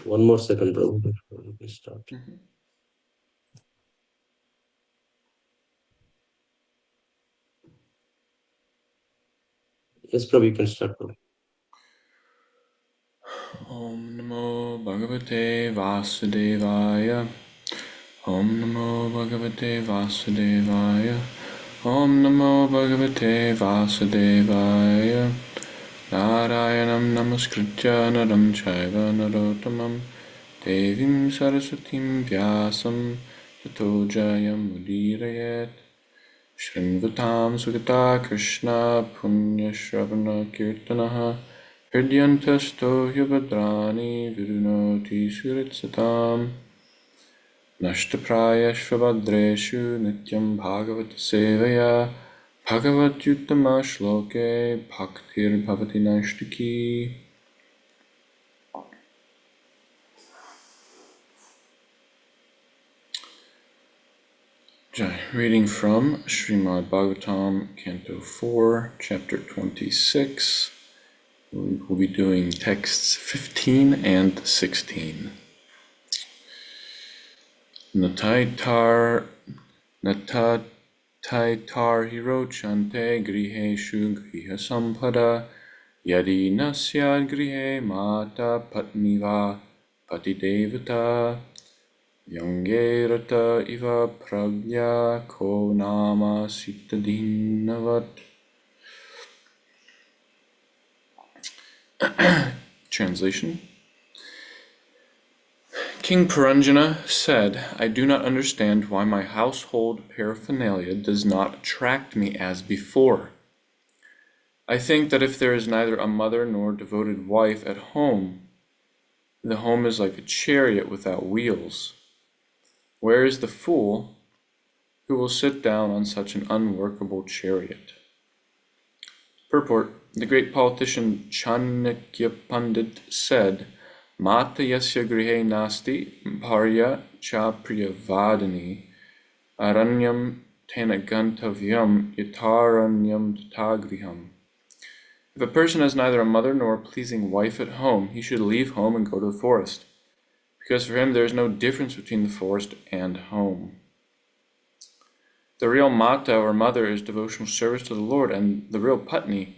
One more second, Prabhu, before we can start. Yes, Prabhu, you can start, Prabhu. Om Namo Bhagavate Vasudevaya. Om Namo Bhagavate Vasudevaya. Om Namo Bhagavate Vasudevaya. Narayanam Namaskritya Naram Chaiva Narottamam Devim Saraswatim Vyasam Tato Jayam Mudirayet Shrinvatam Sugata Krishna Punya Shravana Kirtanaha Hridyantasto Yabhadrani Virunoti Suritsatam Nashtapraya Shvabhadreshu Nityam Bhagavata Sevaya Bhagavat Yuttama Shloke Bhaktir Bhavati Nashtaki. Jai. Reading from Srimad Bhagavatam, Canto 4, Chapter 26. We will be doing texts 15 and 16. Nataitar hiro chante griheshu griha sampada yadi nasyad grihe mata patniva patidevata Yangerata iva pragya ko nama sitadinavat. Translation. King Puranjana said, I do not understand why my household paraphernalia does not attract me as before. I think that if there is neither a mother nor devoted wife at home, the home is like a chariot without wheels. Where is the fool who will sit down on such an unworkable chariot? Purport. The great politician Chanakya Pandit said, Mata yasya grihe nasti bharya cha priyavadini aranyam tena gantavyam yataranyam tatagriham. If a person has neither a mother nor a pleasing wife at home, he should leave home and go to the forest, because for him there is no difference between the forest and home. The real mata or mother is devotional service to the Lord, and the real patni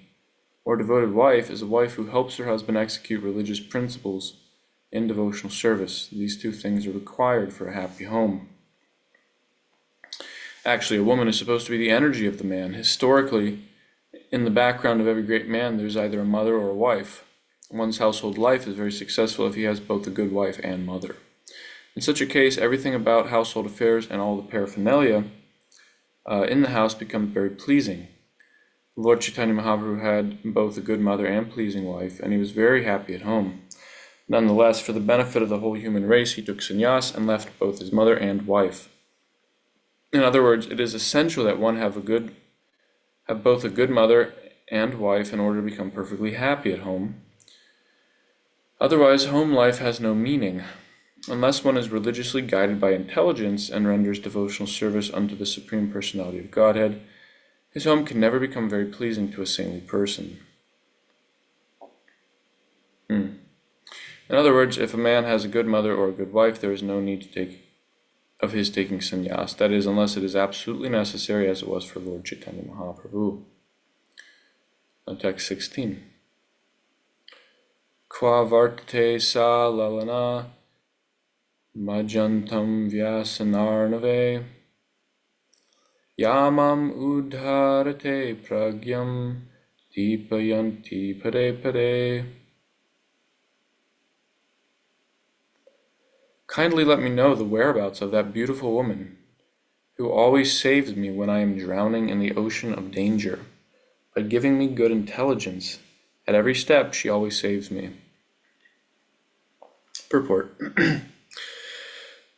or devoted wife is a wife who helps her husband execute religious principles in devotional service. These two things are required for a happy home. Actually, a woman is supposed to be the energy of the man. Historically, in the background of every great man, there's either a mother or a wife. One's household life is very successful if he has both a good wife and mother. In such a case, everything about household affairs and all the paraphernalia in the house becomes very pleasing. Lord Chaitanya Mahaprabhu had both a good mother and pleasing wife, and he was very happy at home. Nonetheless, for the benefit of the whole human race, he took sannyas and left both his mother and wife. In other words, it is essential that one have both a good mother and wife in order to become perfectly happy at home. Otherwise, home life has no meaning. Unless one is religiously guided by intelligence and renders devotional service unto the Supreme Personality of Godhead, his home can never become very pleasing to a saintly person. In other words, if a man has a good mother or a good wife, there is no need of his taking sannyas. That is, unless it is absolutely necessary, as it was for Lord Chaitanya Mahaprabhu. Text 16. Qua varte sa lalana majantam vyasanarnave Yamam udharate pragyam deepayanti pade pade. Kindly let me know the whereabouts of that beautiful woman who always saves me when I am drowning in the ocean of danger. By giving me good intelligence, at every step she always saves me. Purport.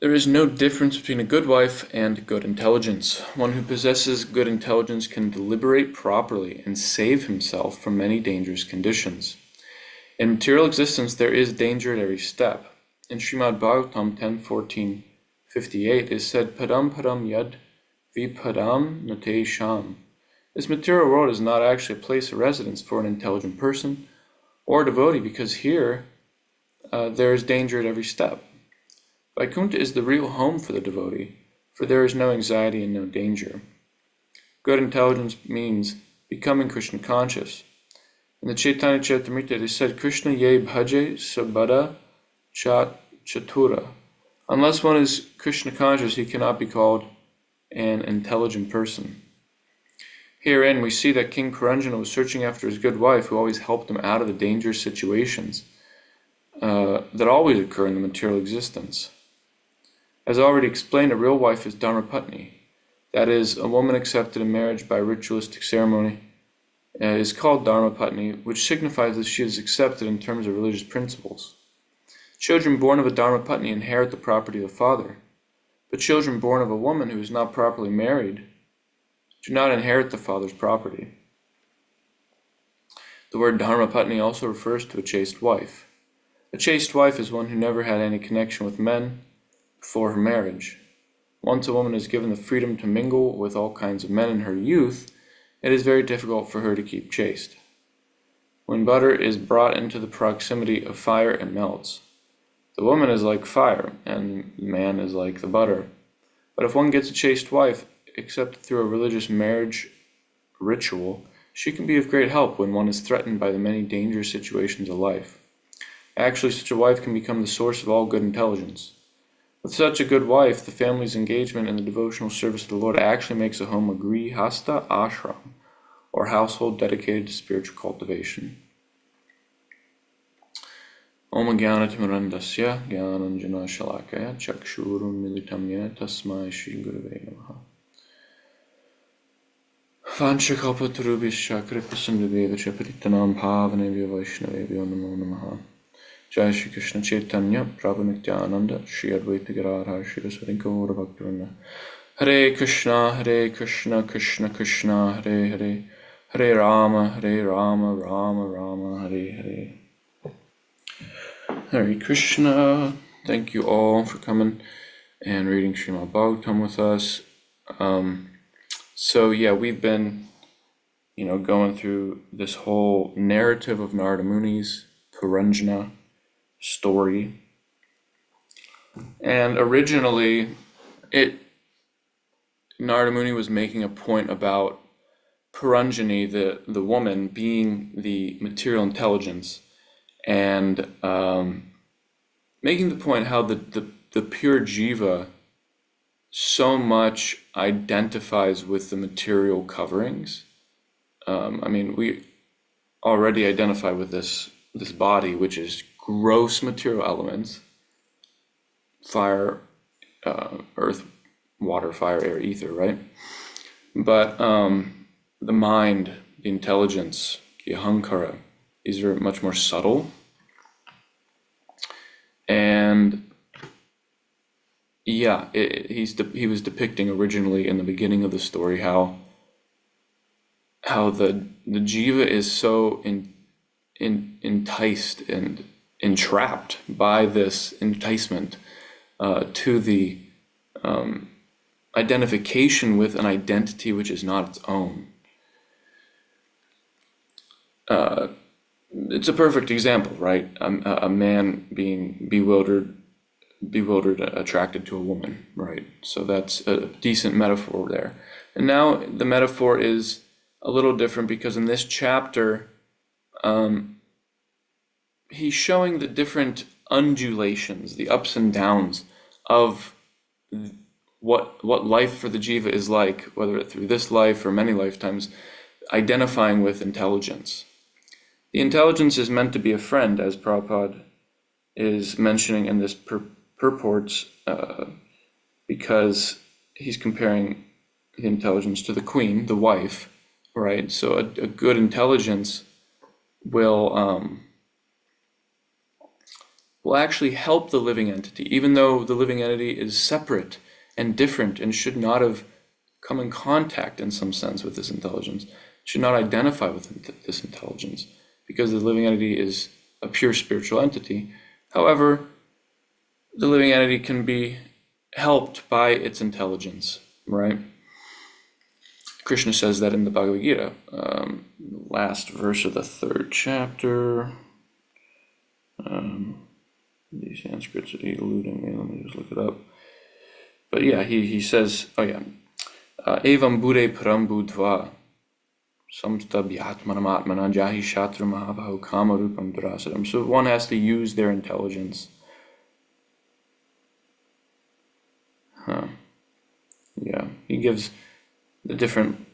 There is no difference between a good wife and good intelligence. One who possesses good intelligence can deliberate properly and save himself from many dangerous conditions. In material existence, there is danger at every step. In Srimad Bhagavatam 10.14.58 is said, Padam padam yad vipadam nate sham. This material world is not actually a place of residence for an intelligent person or a devotee, because here there is danger at every step. Vaikuntha is the real home for the devotee, for there is no anxiety and no danger. Good intelligence means becoming Krishna conscious. In the Chaitanya Charitamrita it is said, Krishna ye bhaje sabada chatura. Unless one is Krishna conscious, he cannot be called an intelligent person. Herein we see that King Puranjana was searching after his good wife, who always helped him out of the dangerous situations that always occur in the material existence. As already explained, a real wife is Dharmapatni. That is, a woman accepted in marriage by a ritualistic ceremony is called Dharmapatni, which signifies that she is accepted in terms of religious principles. Children born of a Dharmapatni inherit the property of the father, but children born of a woman who is not properly married do not inherit the father's property. The word Dharmapatni also refers to a chaste wife. A chaste wife is one who never had any connection with men before her marriage. Once a woman is given the freedom to mingle with all kinds of men in her youth, it is very difficult for her to keep chaste. When butter is brought into the proximity of fire, it melts. The woman is like fire, and the man is like the butter. But if one gets a chaste wife, except through a religious marriage ritual, she can be of great help when one is threatened by the many dangerous situations of life. Actually, such a wife can become the source of all good intelligence. With such a good wife, the family's engagement in the devotional service of the Lord actually makes a home a grihasta ashram, or household dedicated to spiritual cultivation. Om Jnana-timirandasya Jnananjana Shalakaya Chakshurun Militam Yena Tasmai Shri Gurave Namaha. Vanchakalpatarubhishya Kripasinduvevacha Paritanam Pavanebhyo Vaishnavebhyo Namo Namaha. Jai Shri Krishna Chaitanya Prabhu Nityananda Shri Advaita Gadadhar Shri Vasudika Gaura Bhaktivinoda. Hare Krishna Krishna Krishna Hare Hare, Hare Rama Rama Rama Hare Hare. Hare Krishna. Thank you all for coming and reading Srimad Bhagavatam with us. So yeah, we've been, going through this whole narrative of Narada Muni's Puranjana story. And originally, Narada Muni was making a point about Puranjani, the woman, being the material intelligence, and making the point how the pure jiva so much identifies with the material coverings. We already identify with this body, which is gross material elements: fire, earth, water, fire, air, ether, right? But the mind, the intelligence, the ahankara, these are much more subtle. And yeah, he was depicting originally in the beginning of the story how the jiva is so enticed and entrapped by this enticement to the identification with an identity which is not its own. It's a perfect example, right? A man being bewildered, attracted to a woman, right? So that's a decent metaphor there. And now the metaphor is a little different, because in this chapter, he's showing the different undulations, the ups and downs of what life for the jiva is like, whether through this life or many lifetimes, identifying with intelligence. The intelligence is meant to be a friend, as Prabhupada is mentioning in this purports, because he's comparing the intelligence to the queen, the wife, right? So a good intelligence will actually help the living entity, even though the living entity is separate and different and should not have come in contact in some sense with this intelligence, should not identify with this intelligence, because the living entity is a pure spiritual entity. However, the living entity can be helped by its intelligence, right? Krishna says that in the Bhagavad Gita, last verse of the 3rd chapter. The Sanskrit's eluding me. Let me just look it up. But yeah, he says, oh yeah, evam bude parambudva samstabhyatmanam jahi shatra mahabahu kamarupam durasadam. So one has to use their intelligence. Yeah, he gives the different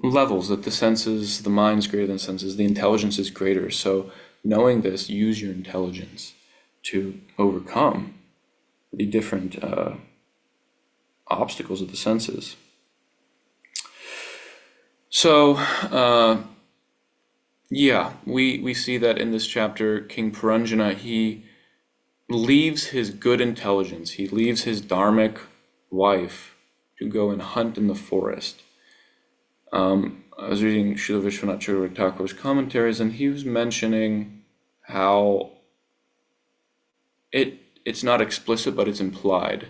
levels that the senses, the mind's greater than senses, the intelligence is greater. So knowing this, use your intelligence to overcome the different obstacles of the senses. So, yeah, we see that in this chapter, King Puranjana, he leaves his good intelligence, he leaves his dharmic wife to go and hunt in the forest. I was reading Srila Vishwanath Chakravarti Thakur's commentaries, and he was mentioning how it's not explicit, but it's implied,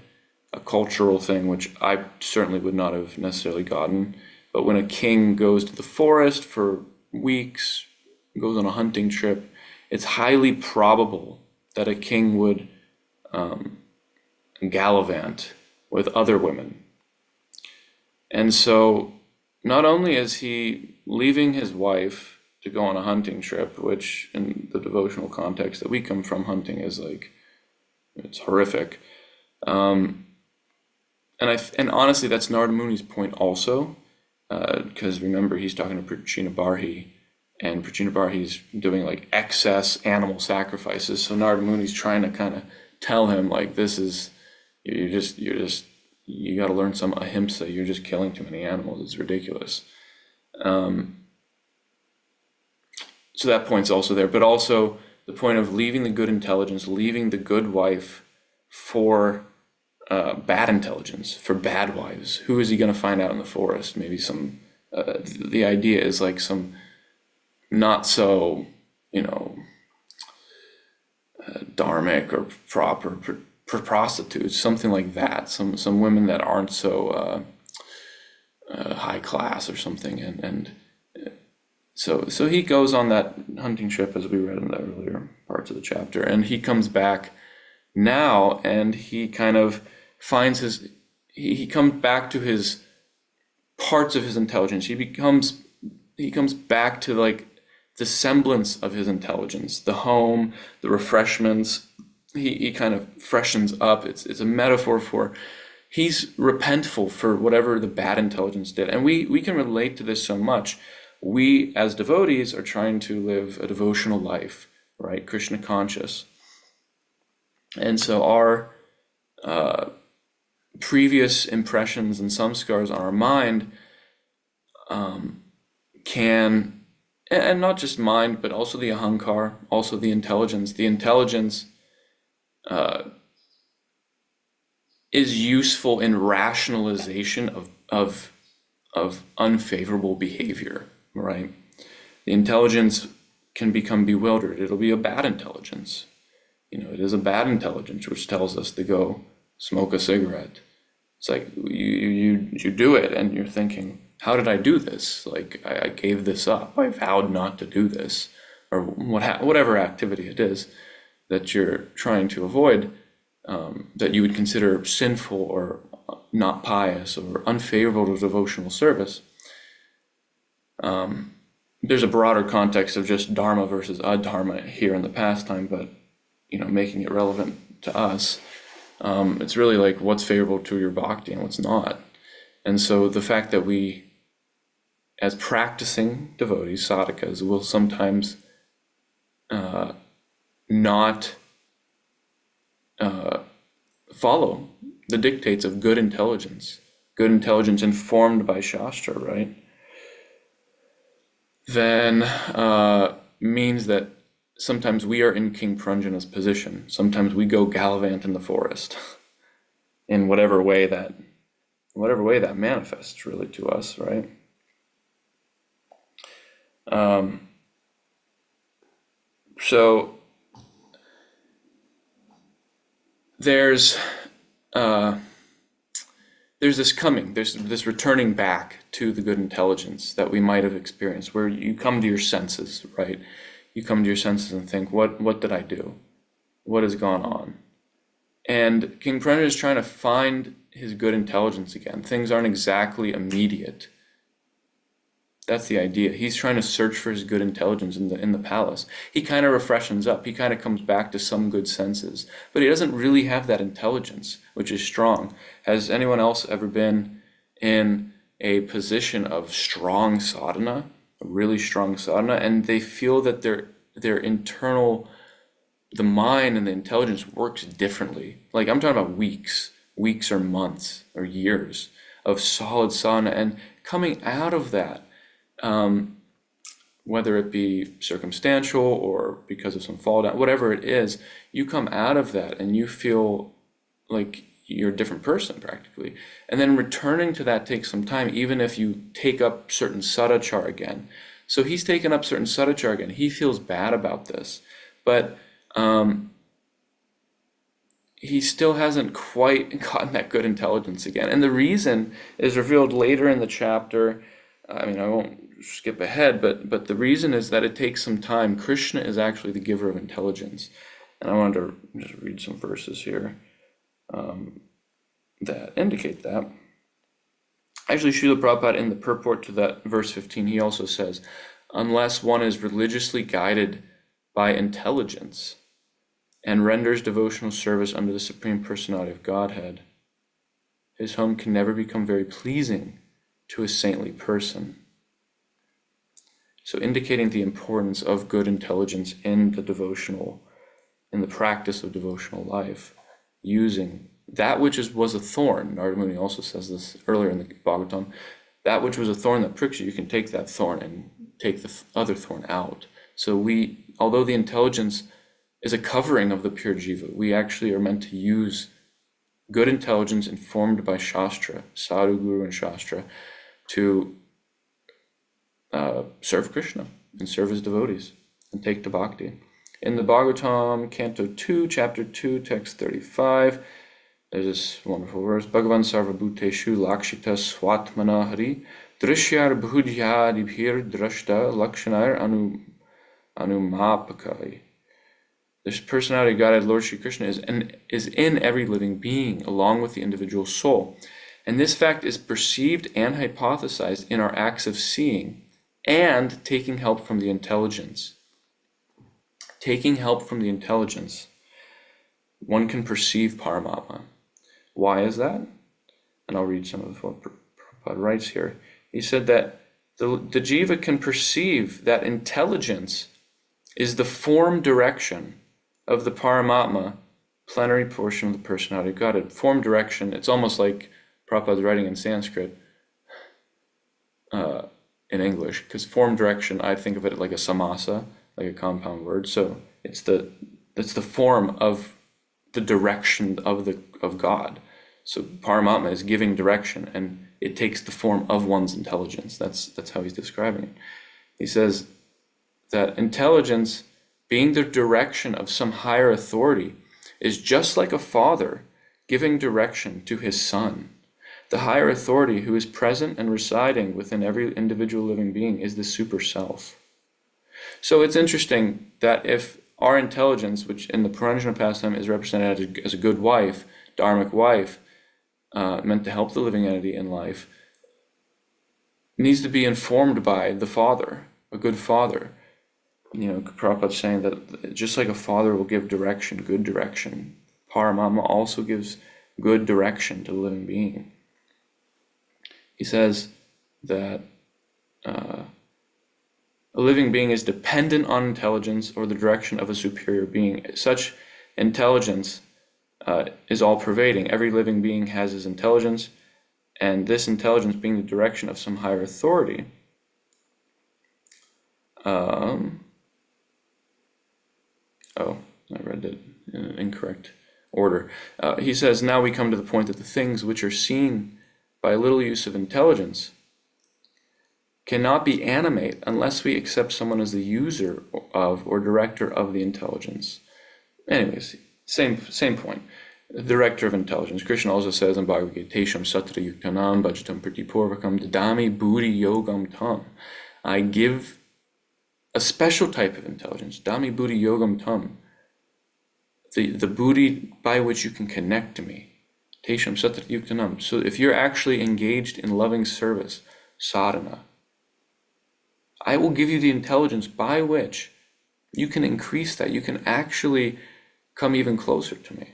a cultural thing, which I certainly would not have necessarily gotten. But when a king goes to the forest for weeks, goes on a hunting trip, it's highly probable that a king would gallivant with other women. And so not only is he leaving his wife to go on a hunting trip, which in the devotional context that we come from, hunting is like, it's horrific. And honestly, that's Narada Muni's point also, because remember, he's talking to Prachina Barhi, and Prachina Barhi's doing like excess animal sacrifices. So Narada Muni's trying to kind of tell him, like, this is, you got to learn some ahimsa. You're just killing too many animals. It's ridiculous. So that point's also there, but also the point of leaving the good intelligence, leaving the good wife for bad intelligence, for bad wives. Who is he going to find out in the forest? Maybe some, the idea is like some not so, dharmic or proper prostitutes, something like that. Some women that aren't so high class or something. So he goes on that hunting trip, as we read in the earlier parts of the chapter, and he comes back now, and he kind of finds he comes back to his parts of his intelligence. He comes back to like the semblance of his intelligence, the home, the refreshments. He kind of freshens up. It's a metaphor for he's repentful for whatever the bad intelligence did. And we can relate to this so much. We as devotees are trying to live a devotional life, right? Krishna conscious. And so our previous impressions and samskars on our mind can, and not just mind, but also the ahankar, also the intelligence. The intelligence is useful in rationalization of unfavorable behavior, right? The intelligence can become bewildered. It'll be a bad intelligence. It is a bad intelligence which tells us to go smoke a cigarette. It's like you do it, and you're thinking, how did I do this? Like I gave this up. I vowed not to do this, or whatever activity it is that you're trying to avoid, that you would consider sinful or not pious or unfavorable to devotional service. There's a broader context of just dharma versus adharma here in the pastime, but making it relevant to us. It's really like what's favorable to your bhakti and what's not. And so the fact that we, as practicing devotees, sadhakas, will sometimes not follow the dictates of good intelligence informed by Shastra, right? Then means that sometimes we are in King Puranjana's position. Sometimes we go gallivant in the forest in whatever way that manifests really to us, right? So there's this returning back to the good intelligence that we might have experienced, where you come to your senses, right? You come to your senses and think, what did I do? what has gone on. And King Pranjana is trying to find his good intelligence again. Things aren't exactly immediate. That's the idea. He's trying to search for his good intelligence in the palace. He kind of refreshes up. He kind of comes back to some good senses. But he doesn't really have that intelligence, which is strong. Has anyone else ever been in a position of strong sadhana, a really strong sadhana, and they feel that their internal, the mind and the intelligence works differently? Like, I'm talking about weeks or months or years of solid sadhana, and coming out of that, whether it be circumstantial or because of some fall down, whatever it is, you come out of that and you feel like you're a different person practically. And then returning to that takes some time, even if you take up certain sadachar again. So he's taken up certain sadachar again. He feels bad about this, but he still hasn't quite gotten that good intelligence again. And the reason is revealed later in the chapter. I mean, I won't skip ahead, but the reason is that it takes some time. Krishna is actually the giver of intelligence. And I wanted to just read some verses here that indicate that. Actually, Srila Prabhupada, in the purport to that verse 15, he also says, unless one is religiously guided by intelligence and renders devotional service under the Supreme Personality of Godhead, his home can never become very pleasing to a saintly person. So indicating the importance of good intelligence in the practice of devotional life, using that which was a thorn. Narada Muni also says this earlier in the Bhagavatam, that which was a thorn that pricks you, you can take that thorn and take the other thorn out. So although the intelligence is a covering of the pure jiva, we actually are meant to use good intelligence informed by Shastra, Sadhu, Guru, and Shastra, to serve Krishna and serve his devotees and take to bhakti. In the Bhagavatam, Canto 2, Chapter 2, Text 35, there's this wonderful verse, Bhagavan sarvabhuteshu lakshita swatmana hari drishyar bhujyadibhir drashta lakshanar anumapakai. This personality of Godhead, Lord Sri Krishna, is in every living being, along with the individual soul. And this fact is perceived and hypothesized in our acts of seeing and taking help from the intelligence. Taking help from the intelligence, one can perceive Paramatma. Why is that? And I'll read some of what Prabhupada writes here. He said that the jiva can perceive that intelligence is the form direction of the Paramatma, plenary portion of the personality of Godhead. Form direction, it's almost like Prabhupada's writing in Sanskrit in English, because form direction, I think of it like a samasa, like a compound word. So it's the form of the direction of God. So Paramatma is giving direction, and it takes the form of one's intelligence. That's how he's describing it. He says that intelligence, being the direction of some higher authority, is just like a father giving direction to his son. The higher authority who is present and residing within every individual living being is the super self. So it's interesting that if our intelligence, which in the Puranjana pastime is represented as a good wife, dharmic wife, meant to help the living entity in life, needs to be informed by the father, a good father. Prabhupada's saying that just like a father will give direction, good direction, Paramatma also gives good direction to the living being. He says that a living being is dependent on intelligence or the direction of a superior being. Such intelligence is all-pervading. Every living being has his intelligence, and this intelligence being the direction of some higher authority. I read it in an incorrect order. He says, now we come to the point that the things which are seen by a little use of intelligence cannot be animate unless we accept someone as the user of or director of the intelligence. Anyways, same point. The director of intelligence. Krishna also says in Bhagavad Gita, Tesham Satra Yuktanam Bhajatam Pratipurvakam Dadami Buddhi Yogam Tam. I give a special type of intelligence, Dami Buddhi Yogam Tam, the buddhi by which you can connect to me. Tesham satat yuktanam. So if you're actually engaged in loving service, sadhana, I will give you the intelligence by which you can increase that. You can actually come even closer to me.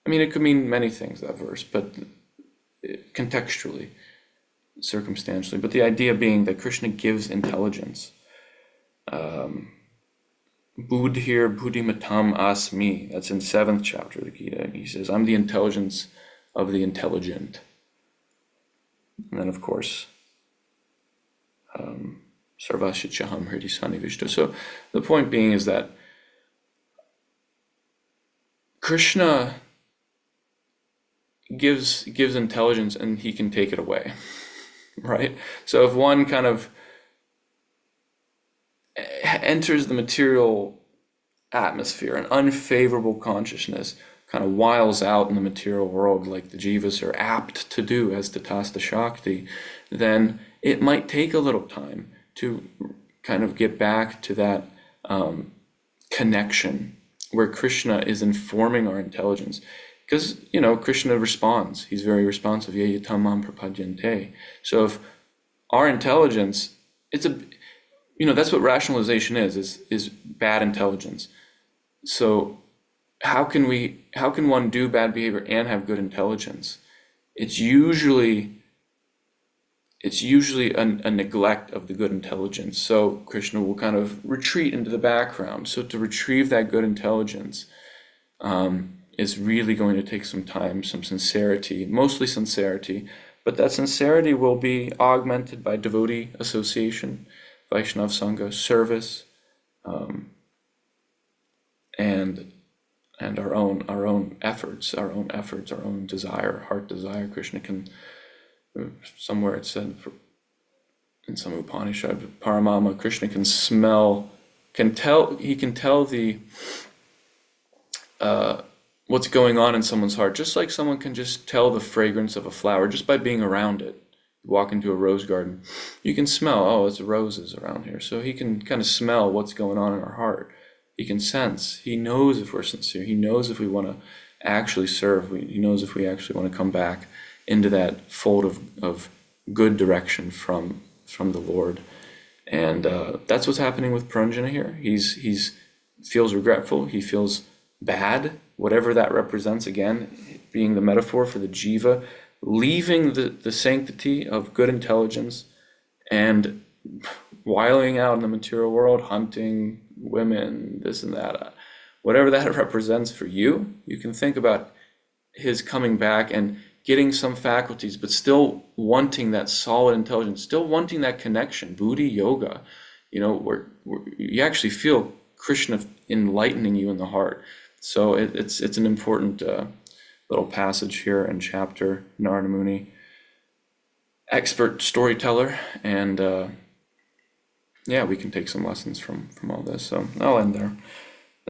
I mean, it could mean many things, that verse, but contextually, circumstantially. But the idea being that Krishna gives intelligence. Buddhir buddhimatam asmi. That's in 7th chapter of the Gita. He says, I'm the intelligence of the intelligent. And then, of course, sarvashichaham hridi sanivishta. So the point being is that Krishna gives intelligence and he can take it away, right? So if one kind of enters the material atmosphere, an unfavorable consciousness kind of wiles out in the material world like the jivas are apt to do as Tatastha Shakti, then it might take a little time to kind of get back to that connection where Krishna is informing our intelligence. Because, Krishna responds. He's very responsive. Ye yatamam prapadyante. So if our intelligence, that's what rationalization is bad intelligence. So how can one do bad behavior and have good intelligence? It's usually a neglect of the good intelligence. So Krishna will kind of retreat into the background. So to retrieve that good intelligence is really going to take some time, some sincerity, mostly sincerity. But that sincerity will be augmented by devotee association, Vaishnav Sangha, service, and our own efforts, our own desire, heart desire. Krishna can, somewhere it said in some Upanishad, Paramama, Krishna can tell the what's going on in someone's heart, just like someone can just tell the fragrance of a flower just by being around it. You walk into a rose garden, you can smell, oh, it's roses around here. So he can kind of smell what's going on in our heart. He can sense. He knows if we're sincere. He knows if we want to actually serve. He knows if we actually want to come back into that fold of good direction from the Lord. And that's what's happening with Puranjana here. He's feels regretful. He feels bad, whatever that represents, again, being the metaphor for the jiva, leaving the sanctity of good intelligence and wiling out in the material world, hunting women, this and that. Whatever that represents for you, you can think about his coming back and getting some faculties, but still wanting that solid intelligence, still wanting that connection, buddhi yoga, where you actually feel Krishna enlightening you in the heart. So it's an important little passage here and chapter. Narada Muni, expert storyteller, and we can take some lessons from all this. So I'll end there.